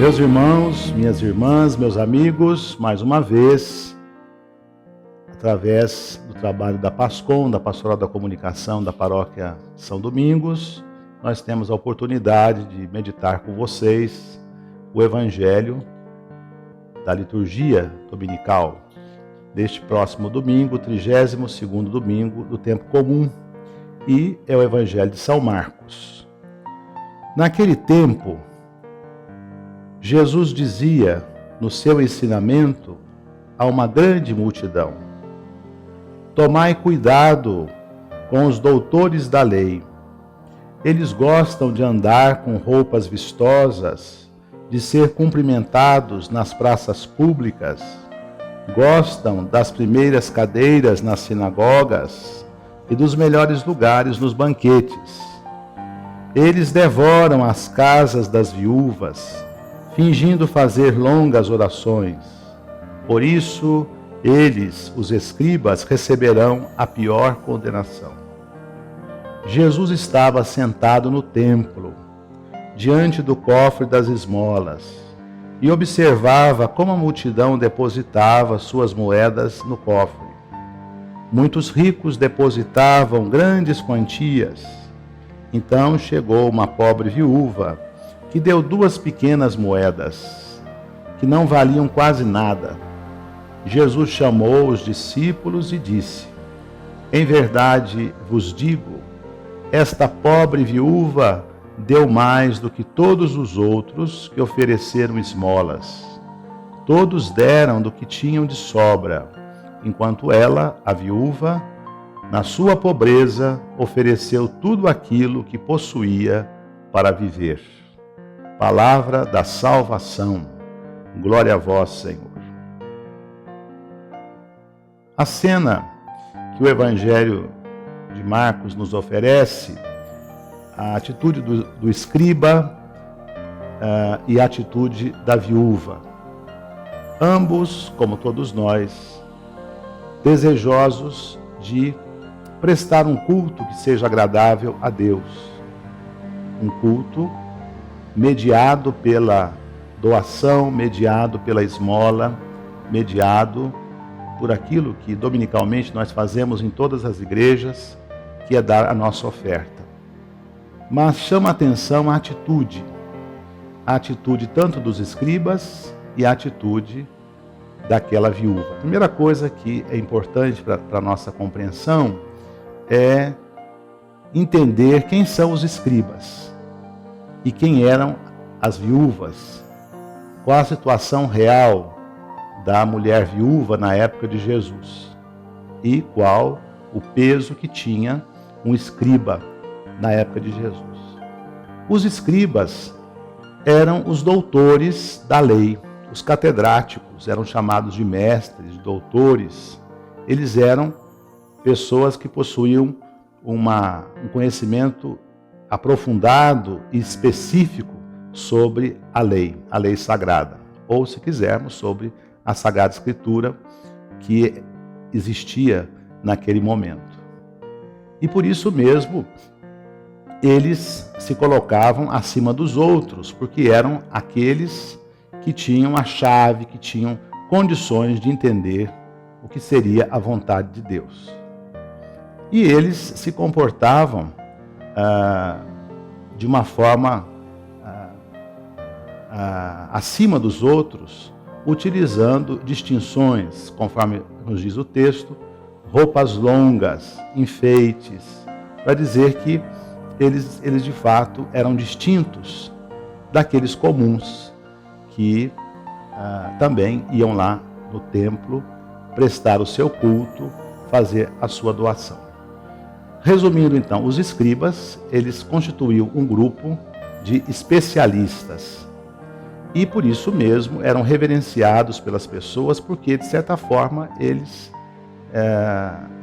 Meus irmãos, minhas irmãs, meus amigos, mais uma vez, através do trabalho da PASCOM, da Pastoral da Comunicação da Paróquia São Domingos, nós temos a oportunidade de meditar com vocês o Evangelho da liturgia dominical deste próximo domingo, 32º domingo do tempo comum, e é o Evangelho de São Marcos. Naquele tempo, Jesus dizia no seu ensinamento a uma grande multidão: tomai cuidado com os doutores da lei. Eles gostam de andar com roupas vistosas, de ser cumprimentados nas praças públicas, gostam das primeiras cadeiras nas sinagogas e dos melhores lugares nos banquetes. Eles devoram as casas das viúvas, fingindo fazer longas orações. Por isso, eles, os escribas, receberão a pior condenação. Jesus estava sentado no templo, diante do cofre das esmolas, e observava como a multidão depositava suas moedas no cofre. Muitos ricos depositavam grandes quantias. Então chegou uma pobre viúva, que deu 2 pequenas moedas, que não valiam quase nada. Jesus chamou os discípulos e disse: em verdade vos digo, esta pobre viúva deu mais do que todos os outros que ofereceram esmolas. Todos deram do que tinham de sobra, enquanto ela, a viúva, na sua pobreza, ofereceu tudo aquilo que possuía para viver. Palavra da salvação. Glória a vós, Senhor. A cena que o Evangelho de Marcos nos oferece, a atitude do escriba e a atitude da viúva. Ambos, como todos nós, desejosos de prestar um culto que seja agradável a Deus. Um culto mediado pela doação, mediado pela esmola, mediado por aquilo que dominicalmente nós fazemos em todas as igrejas, que é dar a nossa oferta. Mas chama a atenção a atitude tanto dos escribas e a atitude daquela viúva. A primeira coisa que é importante para a nossa compreensão é entender quem são os escribas e quem eram as viúvas, qual a situação real da mulher viúva na época de Jesus e qual o peso que tinha um escriba na época de Jesus. Os escribas eram os doutores da lei, os catedráticos, eram chamados de mestres, de doutores. Eles eram pessoas que possuíam um conhecimento aprofundado e específico sobre a lei sagrada, ou, se quisermos, sobre a Sagrada Escritura que existia naquele momento. E por isso mesmo, eles se colocavam acima dos outros, porque eram aqueles que tinham a chave, que tinham condições de entender o que seria a vontade de Deus. E eles se comportavam de uma forma acima dos outros, utilizando distinções, conforme nos diz o texto, roupas longas, enfeites, para dizer que eles de fato eram distintos daqueles comuns que também iam lá no templo prestar o seu culto, fazer a sua doação. Resumindo então, os escribas, eles constituíam um grupo de especialistas e por isso mesmo eram reverenciados pelas pessoas, porque de certa forma eles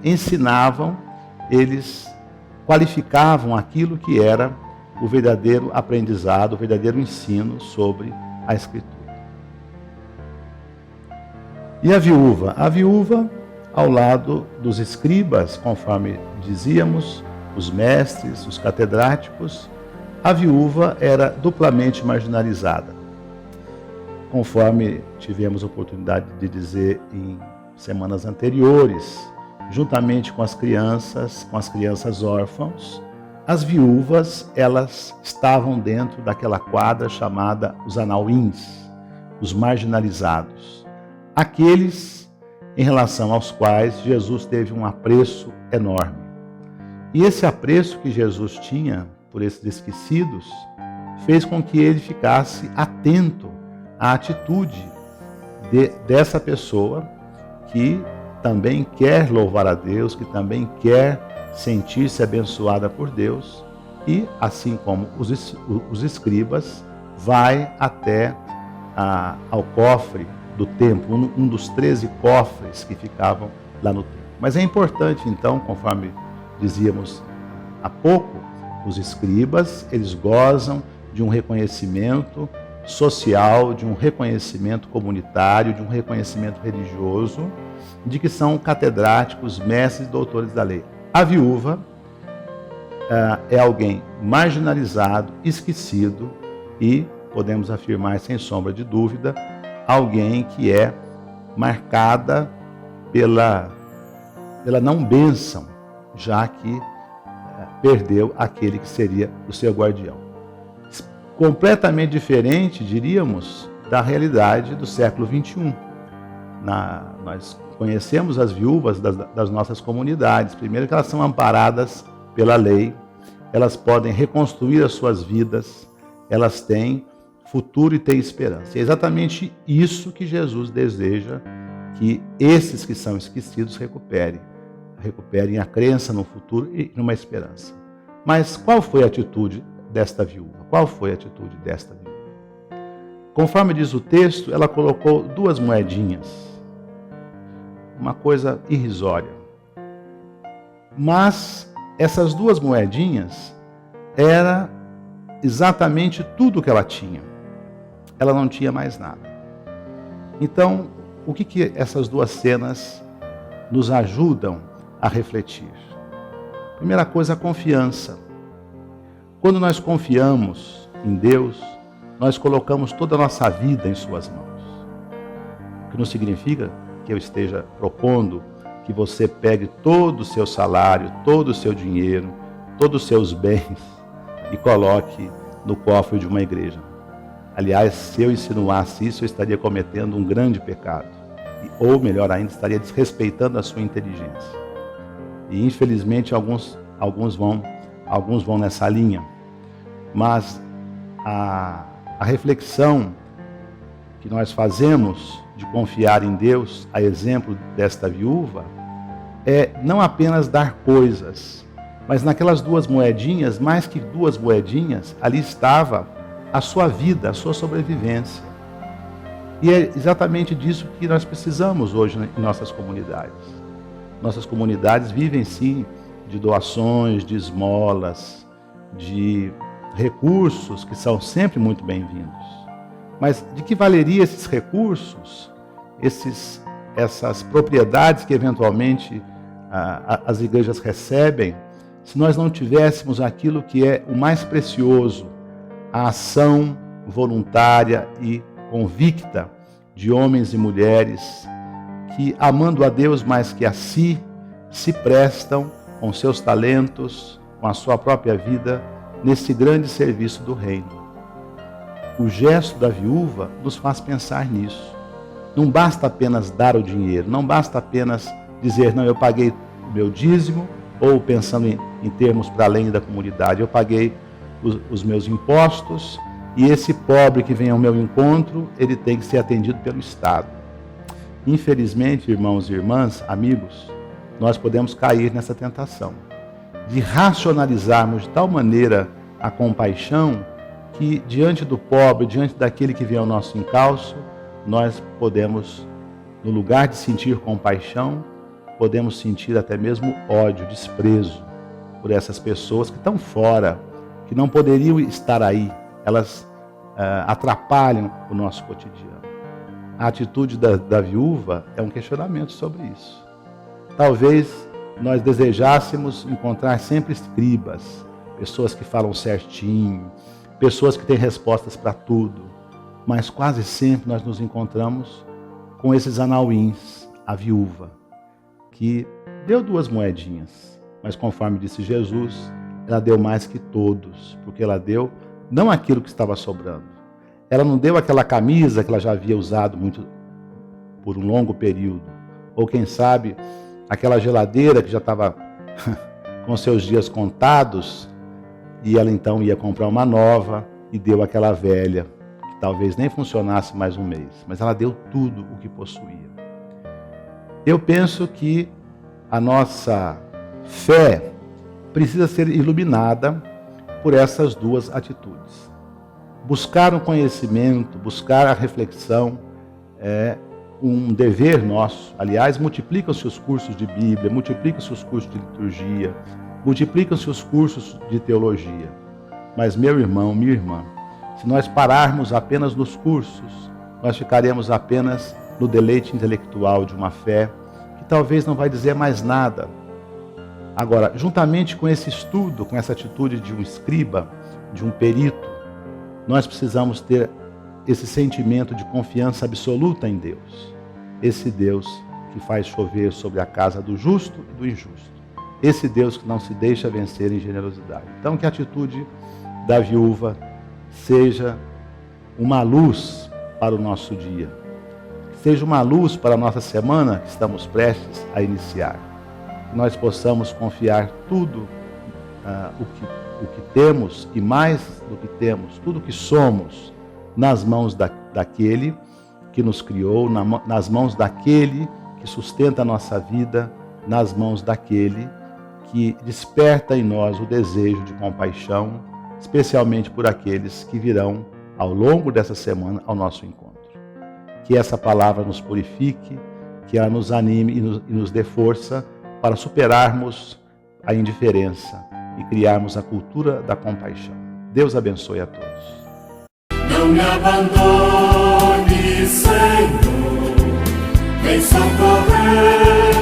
ensinavam, eles qualificavam aquilo que era o verdadeiro aprendizado, o verdadeiro ensino sobre a Escritura. E a viúva? A viúva, ao lado dos escribas, conforme dizíamos, os mestres, os catedráticos, a viúva era duplamente marginalizada. conforme tivemos a oportunidade de dizer em semanas anteriores, juntamente com as crianças órfãos, as viúvas, elas estavam dentro daquela quadra chamada os anauins, os marginalizados, aqueles em relação aos quais Jesus teve um apreço enorme. E esse apreço que Jesus tinha por esses esquecidos fez com que ele ficasse atento à atitude dessa pessoa que também quer louvar a Deus, que também quer sentir-se abençoada por Deus e, assim como os escribas, vai até ao cofre do templo, um dos 13 cofres que ficavam lá no templo. Mas é importante, então, conforme dizíamos há pouco, os escribas, eles gozam de um reconhecimento social, de um reconhecimento comunitário, de um reconhecimento religioso, de que são catedráticos, mestres e doutores da lei. A viúva é alguém marginalizado, esquecido e, podemos afirmar sem sombra de dúvida, alguém que é marcada pela não bênção, já que perdeu aquele que seria o seu guardião. Completamente diferente, diríamos, da realidade do século XXI. Nós conhecemos as viúvas das nossas comunidades. Primeiro que elas são amparadas pela lei, elas podem reconstruir as suas vidas, elas têm futuro e têm esperança. É exatamente isso que Jesus deseja que esses que são esquecidos recuperem a crença no futuro e numa esperança. Mas qual foi a atitude desta viúva? Qual foi a atitude desta viúva? Conforme diz o texto, ela colocou 2 moedinhas. Uma coisa irrisória. Mas essas 2 moedinhas era exatamente tudo o que ela tinha. Ela não tinha mais nada. Então, o que essas 2 cenas nos ajudam a refletir? Primeira coisa, a confiança. Quando nós confiamos em Deus, nós colocamos toda a nossa vida em suas mãos. O que não significa que eu esteja propondo que você pegue todo o seu salário, todo o seu dinheiro, todos os seus bens e coloque no cofre de uma igreja. Aliás, se eu insinuasse isso, eu estaria cometendo um grande pecado. Ou, melhor ainda, estaria desrespeitando a sua inteligência. E, infelizmente, alguns vão nessa linha. Mas a reflexão que nós fazemos de confiar em Deus, a exemplo desta viúva, é não apenas dar coisas, mas naquelas 2 moedinhas, mais que 2 moedinhas, ali estava a sua vida, a sua sobrevivência. E é exatamente disso que nós precisamos hoje em nossas comunidades. Nossas comunidades vivem, sim, de doações, de esmolas, de recursos que são sempre muito bem-vindos. Mas de que valeria esses recursos, essas propriedades que eventualmente as igrejas recebem, se nós não tivéssemos aquilo que é o mais precioso, a ação voluntária e convicta de homens e mulheres que, amando a Deus mais que a si, se prestam com seus talentos, com a sua própria vida, nesse grande serviço do reino. O gesto da viúva nos faz pensar nisso. Não basta apenas dar o dinheiro, não basta apenas dizer, não, eu paguei o meu dízimo, ou pensando em termos para além da comunidade, eu paguei os meus impostos, e esse pobre que vem ao meu encontro, ele tem que ser atendido pelo Estado. Infelizmente, irmãos e irmãs, amigos, nós podemos cair nessa tentação de racionalizarmos de tal maneira a compaixão que, diante do pobre, diante daquele que vem ao nosso encalço, nós podemos, no lugar de sentir compaixão, podemos sentir até mesmo ódio, desprezo por essas pessoas que estão fora, que não poderiam estar aí. Elas atrapalham o nosso cotidiano. A atitude da viúva é um questionamento sobre isso. Talvez nós desejássemos encontrar sempre escribas, pessoas que falam certinho, pessoas que têm respostas para tudo. mas quase sempre nós nos encontramos com esses anauins, a viúva, que deu 2 moedinhas, mas conforme disse Jesus, ela deu mais que todos, porque ela deu não aquilo que estava sobrando. Ela não deu aquela camisa que ela já havia usado por um longo período, ou quem sabe, aquela geladeira que já estava com seus dias contados, e ela então ia comprar uma nova e deu aquela velha, que talvez nem funcionasse mais um mês, mas ela deu tudo o que possuía. Eu penso que a nossa fé precisa ser iluminada por essas 2 atitudes. Buscar um conhecimento, buscar a reflexão é um dever nosso. Aliás, multiplicam-se os cursos de Bíblia, multiplicam-se os cursos de liturgia, multiplicam-se os cursos de teologia. Mas, meu irmão, minha irmã, se nós pararmos apenas nos cursos, nós ficaremos apenas no deleite intelectual de uma fé que talvez não vai dizer mais nada. Agora, juntamente com esse estudo, com essa atitude de um escriba, de um perito, nós precisamos ter esse sentimento de confiança absoluta em Deus. Esse Deus que faz chover sobre a casa do justo e do injusto. Esse Deus que não se deixa vencer em generosidade. Então, que a atitude da viúva seja uma luz para o nosso dia. Seja uma luz para a nossa semana que estamos prestes a iniciar. Que nós possamos confiar tudo o que temos e mais do que temos, tudo o que somos, nas mãos daquele que nos criou, nas mãos daquele que sustenta a nossa vida, nas mãos daquele que desperta em nós o desejo de compaixão, especialmente por aqueles que virão ao longo dessa semana ao nosso encontro. Que essa palavra nos purifique, que ela nos anime e nos dê força para superarmos a indiferença e criarmos a cultura da compaixão. Deus abençoe a todos. Não me abandone, Senhor, vem socorrer,